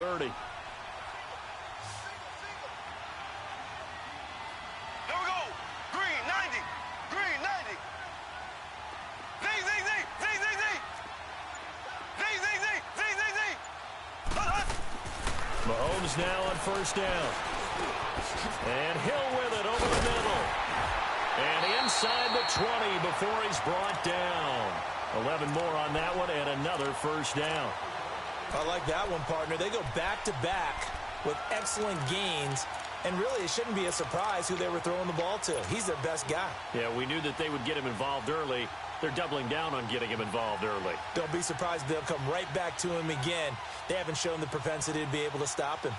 30. Here we go. Green 90. Green 90. Z, Z, Z, Z, Z, Z. Z, Z, Z, Z, Z, Z. Mahomes now on first down. And Hill with it over the middle. And inside the 20 before he's brought down. 11 more on that one and another first down. I like that one, partner. They go back-to-back with excellent gains, and really it shouldn't be a surprise who they were throwing the ball to. He's their best guy. Yeah, we knew that they would get him involved early. They're doubling down on getting him involved early. Don't be surprised if they'll come right back to him again. They haven't shown the propensity to be able to stop him.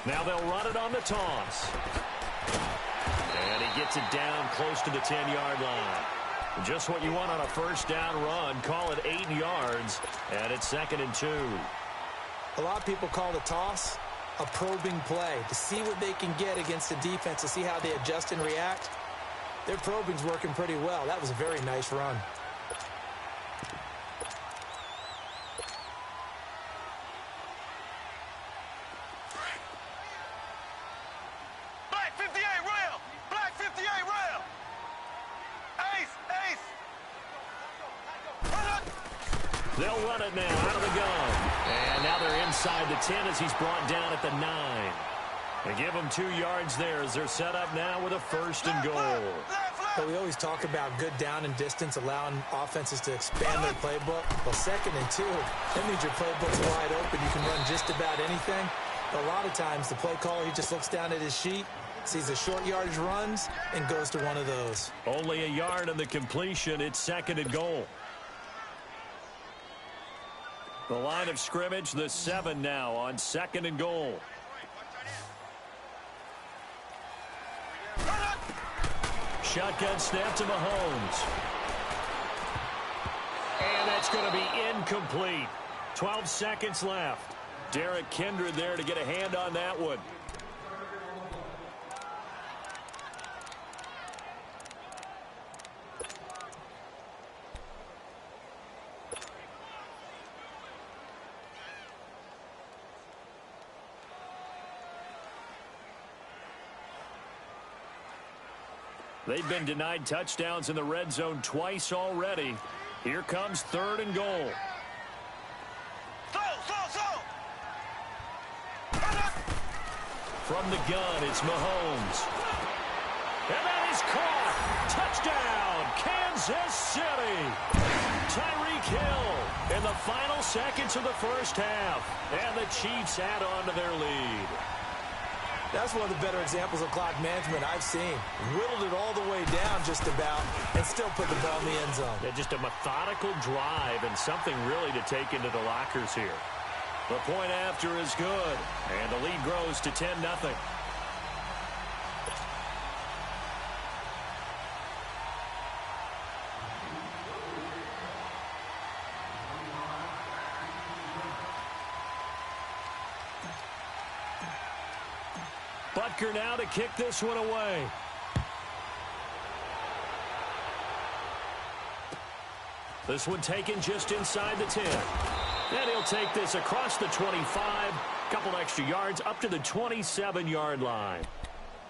Now they'll run it on the toss. And he gets it down close to the 10-yard line. Just what you want on a first down run. Call it 8 yards, and it's 2nd and 2. A lot of people call the toss a probing play to see what they can get against the defense, to see how they adjust and react. Their probing's working pretty well. That was a very nice run. They'll run it now out of the gun. And now they're inside the 10 as he's brought down at the 9. They give him 2 yards there as they're set up now with a 1st and goal. But we always talk about good down and distance, allowing offenses to expand their playbook. Well, 2nd and 2, that means your playbook's wide open. You can run just about anything. But a lot of times the play caller, he just looks down at his sheet, sees the short yardage runs, and goes to one of those. Only a yard on the completion. It's 2nd and goal. The line of scrimmage, the 7 now on 2nd and goal. Shotgun snap to Mahomes. And that's going to be incomplete. 12 seconds left. Derek Kindred there to get a hand on that one. They've been denied touchdowns in the red zone twice already. Here comes 3rd and goal. From the gun, it's Mahomes. And that is caught. Touchdown, Kansas City. Tyreek Hill in the final seconds of the first half. And the Chiefs add on to their lead. That's one of the better examples of clock management I've seen. Whittled it all the way down just about and still put the ball in the end zone. Yeah, just a methodical drive and something really to take into the lockers here. The point after is good, and the lead grows to 10-0. Butker now to kick this one away. This one taken just inside the 10. And he'll take this across the 25. Couple extra yards up to the 27-yard line.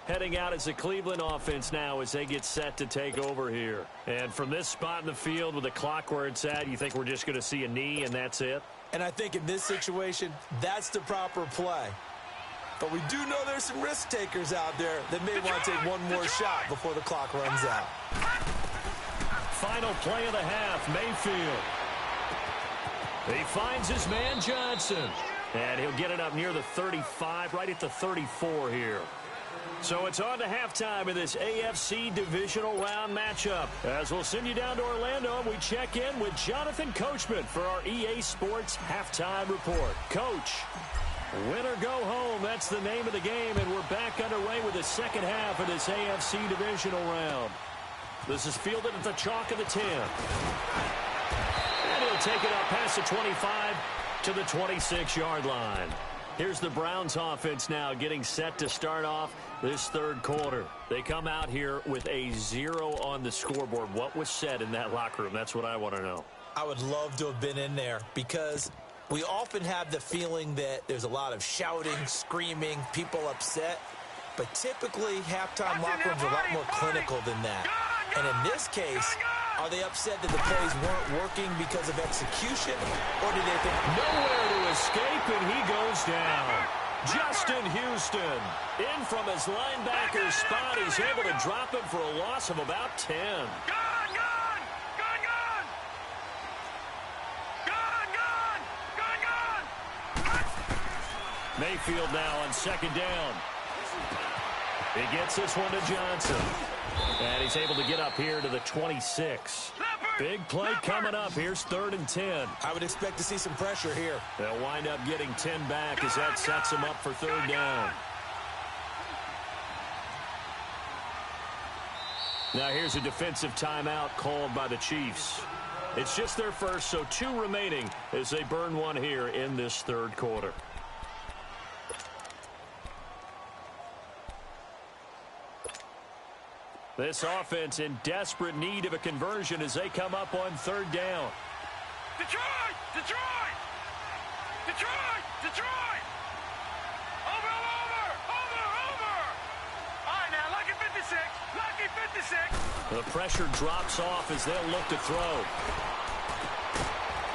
Heading out as the Cleveland offense now as they get set to take over here. And from this spot in the field with the clock where it's at, you think we're just going to see a knee and that's it? And I think in this situation, that's the proper play. But we do know there's some risk takers out there that may want to take one more shot before the clock runs out. Final play of the half, Mayfield. He finds his man Johnson. And he'll get it up near the 35, right at the 34 here. So it's on to halftime in this AFC divisional round matchup. As we'll send you down to Orlando, and we check in with Jonathan Coachman for our EA Sports Halftime Report. Coach, win or go home, that's the name of the game, and we're back underway with the second half of this AFC divisional round. This is fielded at the chalk of the 10. And he'll he'll take it up past the 25 to the 26-yard line. Here's the Browns offense now getting set to start off this third quarter. They come out here with a 0 on the scoreboard. What was said in that locker room? That's what I want to know. I would love to have been in there because we often have the feeling that there's a lot of shouting, screaming, people upset. But typically, halftime locker rooms are a lot more clinical than that. And in this case, are they upset that the plays weren't working because of execution? Or do they think nowhere to escape, and he goes down? Justin Houston, in from his linebacker spot. He's able to drop him for a loss of about 10. Mayfield now on second down. He gets this one to Johnson. And he's able to get up here to the 26. Big play coming up. Here's 3rd and 10. I would expect to see some pressure here. They'll wind up getting 10 back as that sets him up for 3rd down. Now here's a defensive timeout called by the Chiefs. It's just their first, so 2 remaining as they burn one here in this third quarter. This offense in desperate need of a conversion as they come up on 3rd down. Detroit! Detroit! Detroit! Detroit! Over! All right, now, lucky 56. Lucky 56. The pressure drops off as they'll look to throw.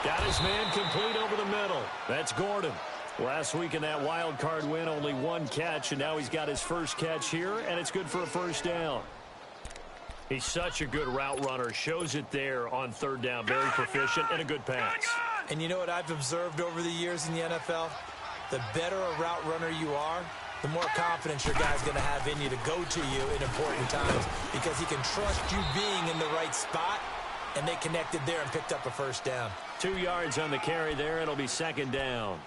Got his man complete over the middle. That's Gordon. Last week in that wild card win, only 1 catch, and now he's got his first catch here, and it's good for a first down. He's such a good route runner. Shows it there on 3rd down. Very proficient and a good pass. And you know what I've observed over the years in the NFL? The better a route runner you are, the more confidence your guy's going to have in you to go to you in important times because he can trust you being in the right spot, and they connected there and picked up a first down. 2 yards on the carry there. It'll be 2nd down.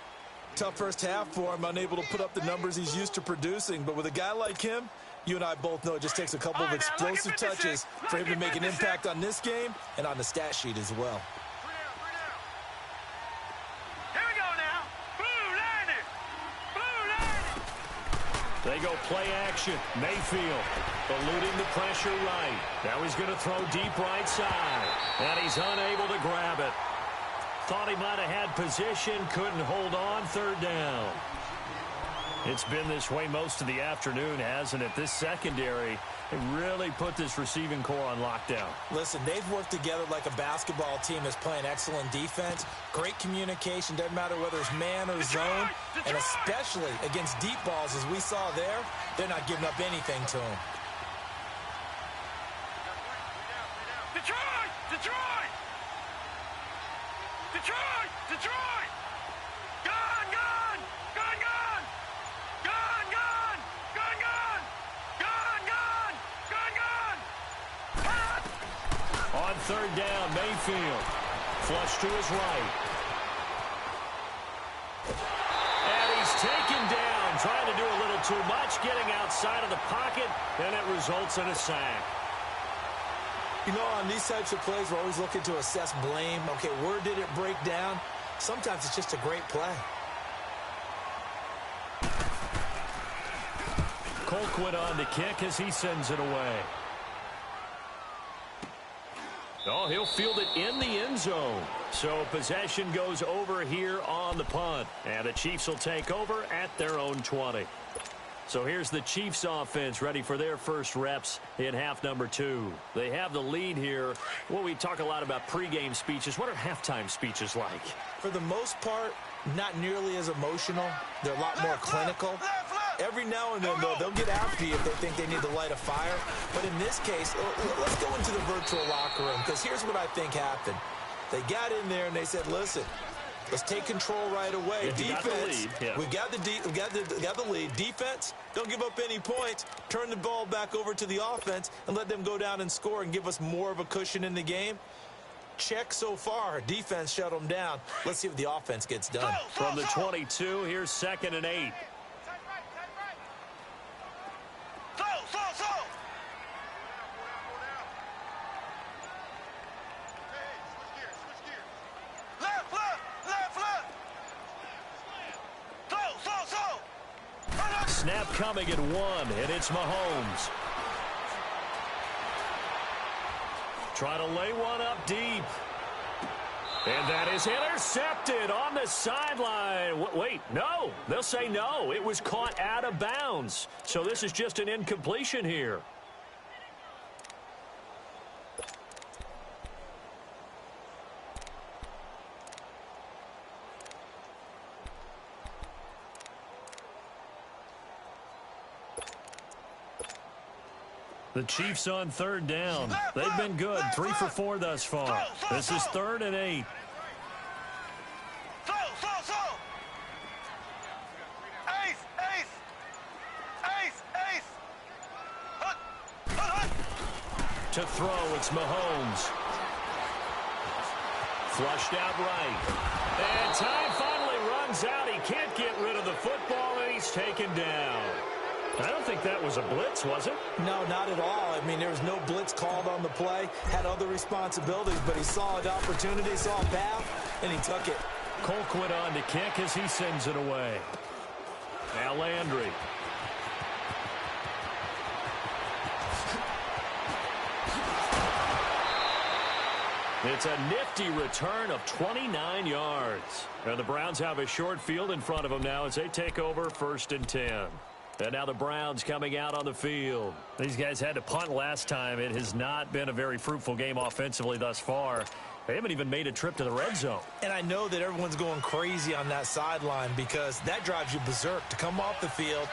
Tough first half for him, unable to put up the numbers he's used to producing. But with a guy like him, you and I both know it just takes a couple of explosive touches for him to make an impact on this game and on the stat sheet as well. Here we go now. Blue 90. They go play action. Mayfield eluding the pressure right. Now he's going to throw deep right side. And he's unable to grab it. Thought he might have had position. Couldn't hold on. 3rd down. It's been this way most of the afternoon, hasn't it? This secondary really put this receiving core on lockdown. Listen, they've worked together like a basketball team that's playing excellent defense. Great communication, doesn't matter whether it's man or zone. And especially against deep balls, as we saw there, they're not giving up anything to them. Detroit! Detroit! Detroit! Detroit! Gone! Gone! Gone! Gone! Gone! Gone! Gone! Gone! Gone! Gone! Gone! Gone! On 3rd down, Mayfield. Flush to his right. And he's taken down, trying to do a little too much, getting outside of the pocket, and it results in a sack. You know, on these types of plays, we're always looking to assess blame. Okay, where did it break down? Sometimes it's just a great play. Colquitt on the kick as he sends it away. Oh, he'll field it in the end zone. So possession goes over here on the punt. And the Chiefs will take over at their own 20. So here's the Chiefs offense ready for their first reps in half number 2. They have the lead here. Well, we talk a lot about pregame speeches. What are halftime speeches like? For the most part, not nearly as emotional. They're a lot more clinical. Every now and then, though, they'll get after you if they think they need to light a fire. But in this case, let's go into the virtual locker room, because here's what I think happened. They got in there and they said, listen, let's take control right away. Defense, we got the lead. Defense, don't give up any points. Turn the ball back over to the offense and let them go down and score and give us more of a cushion in the game. Check so far. Defense shut them down. Let's see what the offense gets done. From the 22, here's 2nd and 8. snap coming at 1, and it's Mahomes. Try to lay one up deep. And that is intercepted on the sideline. Wait, no. They'll say no. It was caught out of bounds. So this is just an incompletion here. The Chiefs on 3rd down. They've been good. 3 for 4 thus far. This is 3rd and 8. To throw, it's Mahomes. Flushed out right. And time finally runs out. He can't get rid of the football, and he's taken down. I don't think that was a blitz, was it? No, not at all. I mean, there was no blitz called on the play. Had other responsibilities, but he saw an opportunity, saw a path, and he took it. Colquitt on to kick as he sends it away. Now Landry. It's a nifty return of 29 yards. And the Browns have a short field in front of them now as they take over 1st and 10. And now the Browns coming out on the field. These guys had to punt last time. It has not been a very fruitful game offensively thus far. They haven't even made a trip to the red zone. And I know that everyone's going crazy on that sideline because that drives you berserk to come off the field,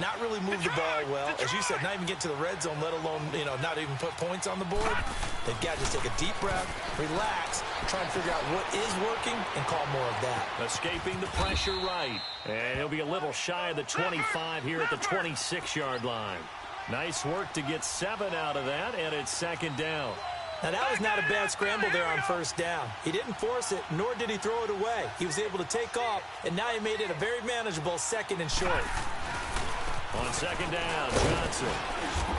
not really move the ball well. As you said, not even get to the red zone, let alone, not even put points on the board. They've got to just take a deep breath, relax, try and figure out what is working and call more of that. Escaping the pressure right. And he'll be a little shy of the 25 here at the 26-yard line. Nice work to get 7 out of that, and it's 2nd down. Now, that was not a bad scramble there on 1st down. He didn't force it, nor did he throw it away. He was able to take off, and now he made it a very manageable 2nd and short. On 2nd down, Johnson.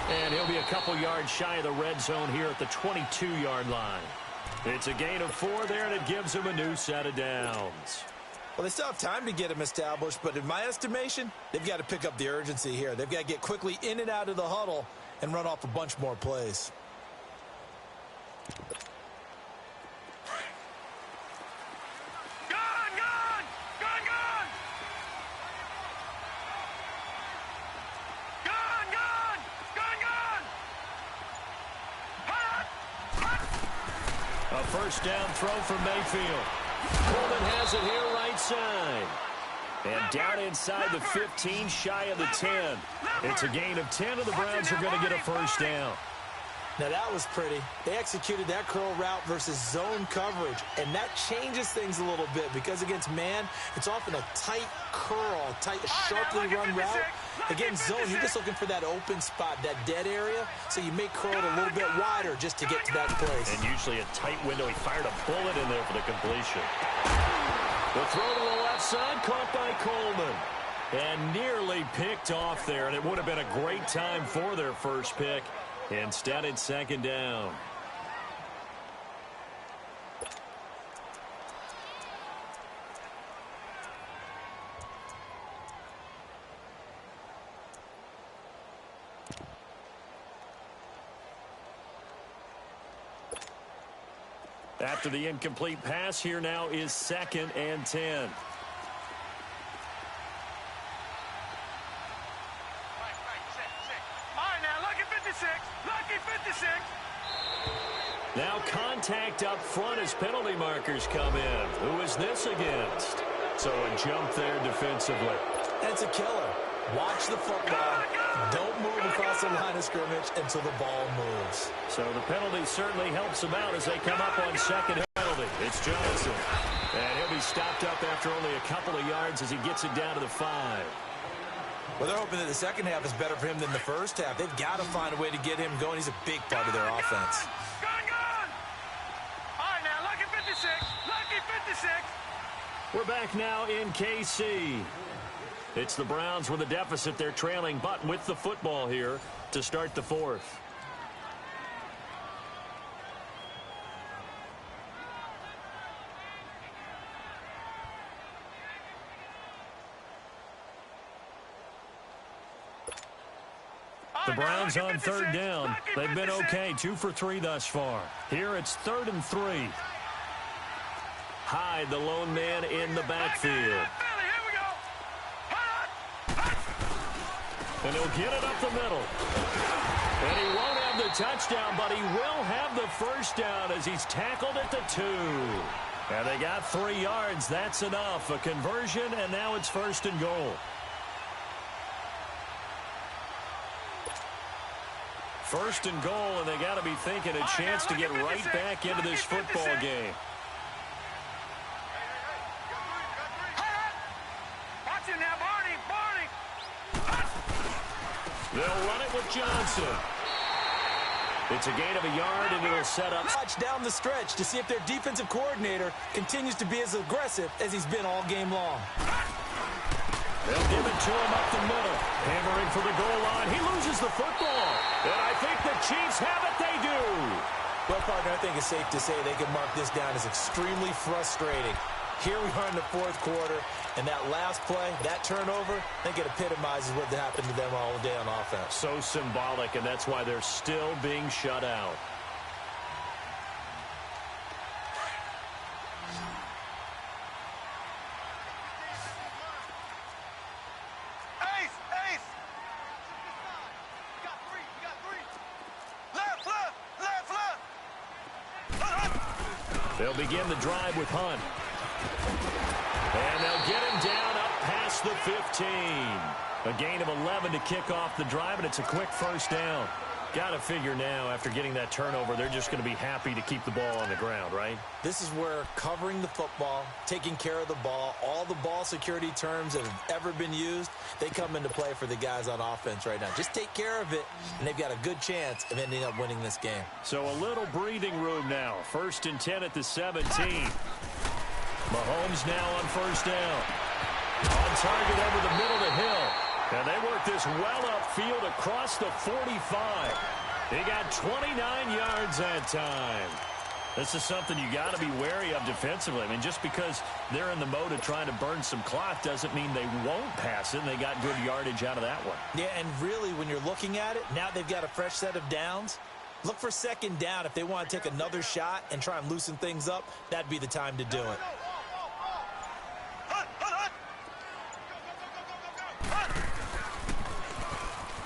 And he'll be a couple yards shy of the red zone here at the 22-yard line. It's a gain of 4 there, and it gives him a new set of downs. Well, they still have time to get him established, but in my estimation, they've got to pick up the urgency here. They've got to get quickly in and out of the huddle and run off a bunch more plays. A 1st down throw from Mayfield. Coleman has it here right side. And down inside the 15, shy of the 10. It's a gain of 10, and the Browns are going to get a 1st down. Now, that was pretty. They executed that curl route versus zone coverage, and that changes things a little bit because against man, it's often a tight curl, tight, sharply run route. Against zone, you're just looking for that open spot, that dead area, so you make curl a little bit wider just to get to that place. And usually a tight window. He fired a bullet in there for the completion. The throw to the left side, caught by Coleman. And nearly picked off there, and it would have been a great time for their first pick. Instead, it's 2nd down. After the incomplete pass, here now is 2nd and 10. Now contact up front as penalty markers come in. Who is this against? So a jump there defensively. That's a killer. Watch the football. Don't move across the line of scrimmage until the ball moves. So the penalty certainly helps them out as they come up on 2nd penalty. It's Johnson. And he'll be stopped up after only a couple of yards as he gets it down to the 5. Well, they're hoping that the second half is better for him than the first half. They've got to find a way to get him going. He's a big part of their offense. We're back now in KC. It's the Browns with a deficit. They're trailing, but with the football here to start the 4th. The Browns on third down. They've been okay, 2 for 3 thus far. Here it's 3rd and 3. Hyde, the lone man in the backfield. And he'll get it up the middle. And he won't have the touchdown, but he will have the first down as he's tackled at the 2. And they got 3 yards. That's enough. A conversion, and now it's 1st and goal. First and goal, and they got to be thinking a chance to get right back into this football game. Watch him now, Barney. They'll run it with Johnson. It's a gain of a yard, and it'll set up. Watch down the stretch to see if their defensive coordinator continues to be as aggressive as he's been all game long. They'll give it to him up the middle. Hammering for the goal line. He loses the football. And I think the Chiefs have it. They do. Well, partner, I think it's safe to say they can mark this down as extremely frustrating. Here we are in the 4th quarter, and that last play, that turnover, I think it epitomizes what happened to them all day on offense. So symbolic, and that's why they're still being shut out. They'll begin the drive with Hunt. And they'll get him down up past the 15. A gain of 11 to kick off the drive, and it's a quick first down. Got to figure now, after getting that turnover, they're just going to be happy to keep the ball on the ground, right? This is where covering the football, taking care of the ball, all the ball security terms that have ever been used, they come into play for the guys on offense right now. Just take care of it, and they've got a good chance of ending up winning this game. So a little breathing room now. 1st and 10 at the 17. Mahomes now on first down. On target over the middle to Hill. And they work this well upfield across the 45. He got 29 yards that time. This is something you got to be wary of defensively. I mean, just because they're in the mode of trying to burn some clock doesn't mean they won't pass it. And they got good yardage out of that one. Yeah, and really, when you're looking at it, now they've got a fresh set of downs. Look for 2nd down. If they want to take another shot and try and loosen things up, that'd be the time to do it.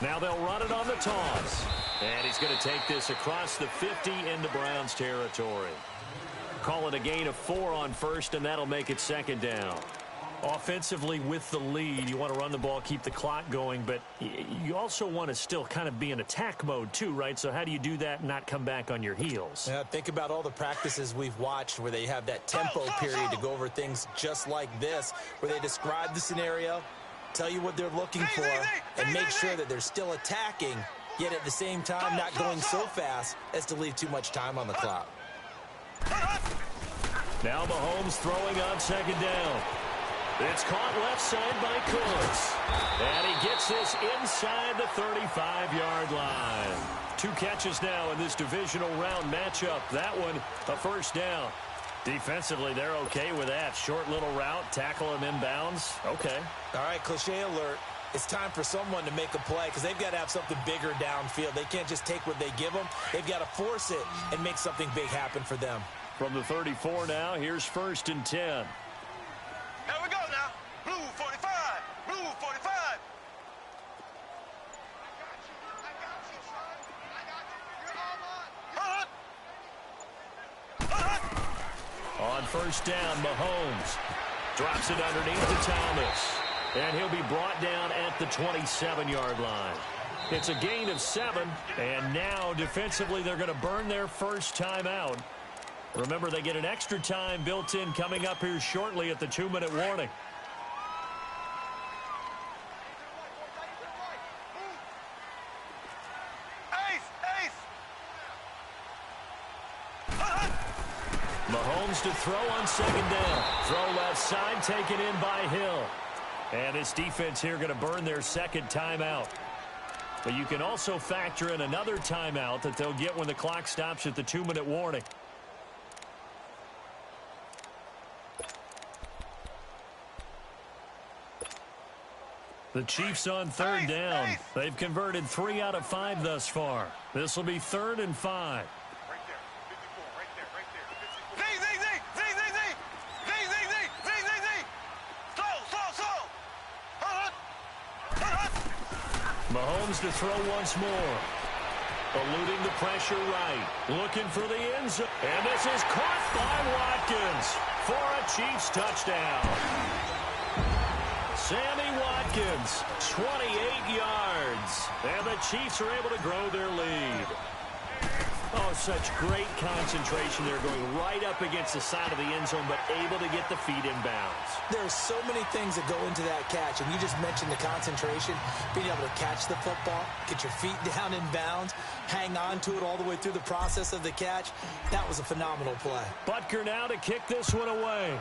Now they'll run it on the toss. And he's going to take this across the 50 into Browns territory. Call it a gain of 4 on first, and that'll make it 2nd down. Offensively with the lead, you want to run the ball, keep the clock going, but you also want to still kind of be in attack mode too, right? So how do you do that and not come back on your heels? Yeah, think about all the practices we've watched where they have that tempo period to go over things just like this, where they describe the scenario, tell you what they're looking for, and make sure that they're still attacking, yet at the same time not going so fast as to leave too much time on the clock. Now Mahomes throwing on 2nd down. It's caught left side by Cooks. And he gets this inside the 35-yard line. 2 catches now in this divisional round matchup. That one, a first down. Defensively, they're okay with that. Short little route, tackle him inbounds. Okay. All right, cliche alert. It's time for someone to make a play because they've got to have something bigger downfield. They can't just take what they give them. They've got to force it and make something big happen for them. From the 34 now, here's 1st and 10. Here we go now. Blue 45. Blue 45. I got you, son. I got you. You're all mine. On first down, Mahomes drops it underneath to Thomas. And he'll be brought down at the 27-yard line. It's a gain of 7, and now defensively they're going to burn their first timeout. Remember, they get an extra time built in coming up here shortly at the 2-minute warning. Mahomes to throw on 2nd down. Throw left side, taken in by Hill. And this defense here going to burn their 2nd timeout. But you can also factor in another timeout that they'll get when the clock stops at the 2-minute warning. The Chiefs on third down. They've converted 3 out of 5 thus far. This will be 3rd and 5. Right there. 54, right there, right there. 54. Z. Slow. Mahomes to throw once more. Eluding the pressure right. Looking for the end zone. And this is caught by Watkins for a Chiefs touchdown. Sammy Watkins, 28 yards. And the Chiefs are able to grow their lead. Oh, such great concentration there, going right up against the side of the end zone, but able to get the feet in bounds. There's so many things that go into that catch, and you just mentioned the concentration, being able to catch the football, get your feet down in bounds, hang on to it all the way through the process of the catch. That was a phenomenal play. Butker now to kick this one away.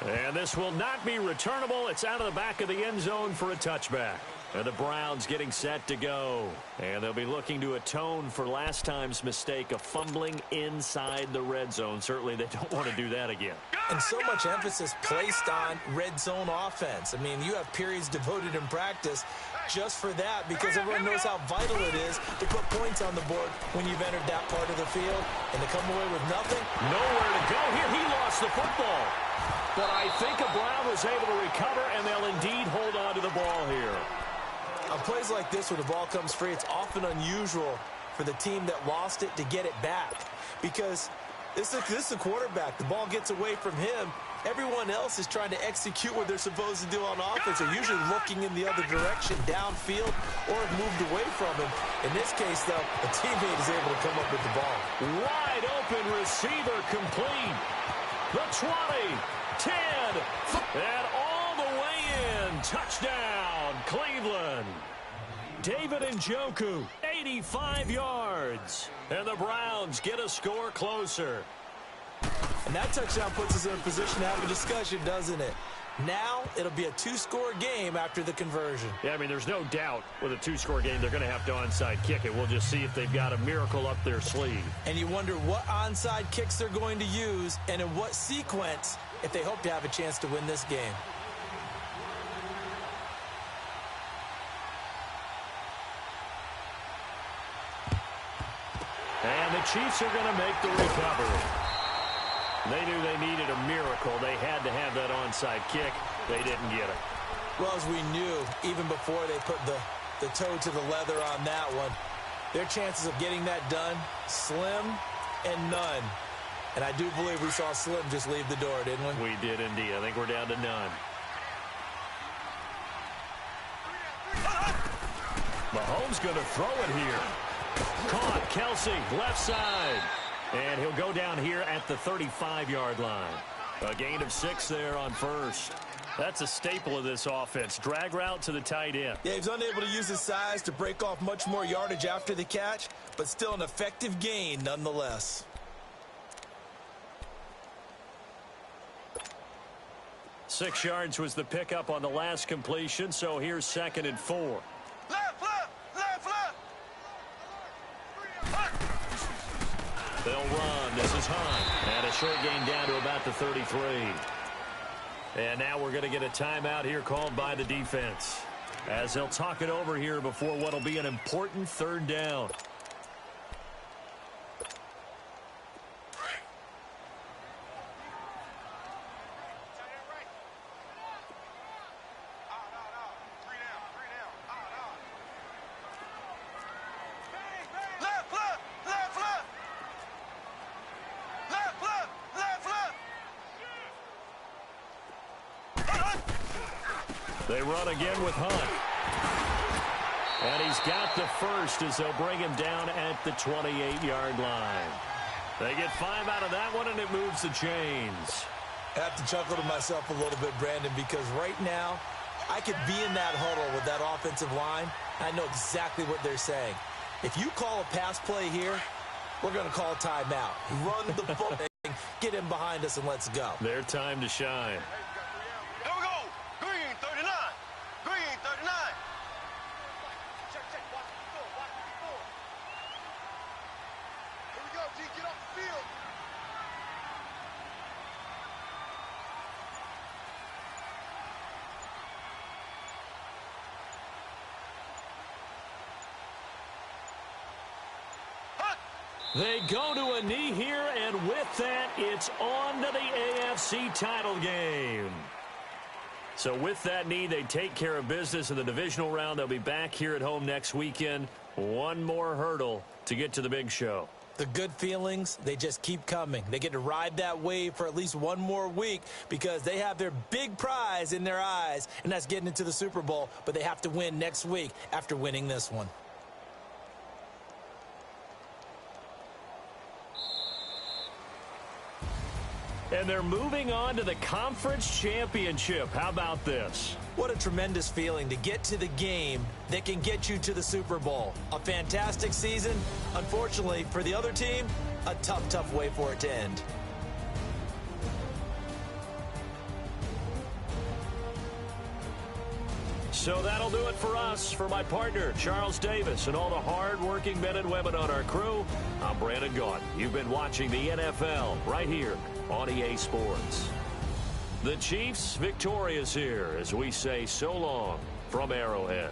And this will not be returnable. It's out of the back of the end zone for a touchback. And the Browns getting set to go. And they'll be looking to atone for last time's mistake of fumbling inside the red zone. Certainly they don't want to do that again. And so much emphasis placed on red zone offense. I mean, you have periods devoted in practice just for that, because everyone knows how vital it is to put points on the board when you've entered that part of the field. And to come away with nothing. Nowhere to go here. He lost the football. But I think a Brown was able to recover, and they'll indeed hold on to the ball here. On plays like this where the ball comes free, it's often unusual for the team that lost it to get it back, because this is a quarterback. The ball gets away from him. Everyone else is trying to execute what they're supposed to do on offense. They're usually looking in the other direction, downfield, or have moved away from him. In this case, though, a teammate is able to come up with the ball. Wide open receiver complete. The 20, 10, and all the way in. Touchdown, Cleveland. David Njoku, 85 yards. And the Browns get a score closer. And that touchdown puts us in a position to have a discussion, doesn't it? Now it'll be a 2-score game after the conversion. Yeah, I mean, there's no doubt with a 2-score game they're going to have to onside kick it. We'll just see if they've got a miracle up their sleeve. And you wonder what onside kicks they're going to use and in what sequence if they hope to have a chance to win this game. And the Chiefs are going to make the recovery. They knew they needed a miracle. They had to have that onside kick. They didn't get it. Well, as we knew, even before they put the toe to the leather on that one, their chances of getting that done, slim and none. And I do believe we saw Slim just leave the door, didn't we? We did indeed. I think we're down to none. Mahomes going to throw it here. Caught. Kelsey, left side. And he'll go down here at the 35-yard line. A gain of 6 there on first. That's a staple of this offense. Drag route to the tight end. Yeah, he's unable to use his size to break off much more yardage after the catch, but still an effective gain nonetheless. Six yards was the pickup on the last completion, so here's 2nd and 4. Left. They'll run. This is Hunt. And a short gain down to about the 33. And now we're going to get a timeout here called by the defense, as they'll talk it over here before what will be an important 3rd down. They run again with Hunt. And he's got the first as they'll bring him down at the 28-yard line. They get 5 out of that one, and it moves the chains. I have to chuckle to myself a little bit, Brandon, because right now I could be in that huddle with that offensive line. I know exactly what they're saying. If you call a pass play here, we're going to call a timeout. Run the football, get him behind us, and let's go. Their time to shine. Here we go. Green 39. Green 39. Check. Watch the floor. Here we go, G. Get off the field. They go to a knee here, and with that, it's on to the AFC title game. So with that knee, they take care of business in the divisional round. They'll be back here at home next weekend. One more hurdle to get to the big show. The good feelings, they just keep coming. They get to ride that wave for at least one more week because they have their big prize in their eyes, and that's getting into the Super Bowl. But they have to win next week after winning this one. And they're moving on to the conference championship. How about this? What a tremendous feeling to get to the game that can get you to the Super Bowl. A fantastic season. Unfortunately, for the other team, a tough way for it to end. So that'll do it for us. For my partner, Charles Davis, and all the hard-working men and women on our crew, I'm Brandon Gaudin. You've been watching the NFL right here on EA Sports. The Chiefs victorious here as we say so long from Arrowhead.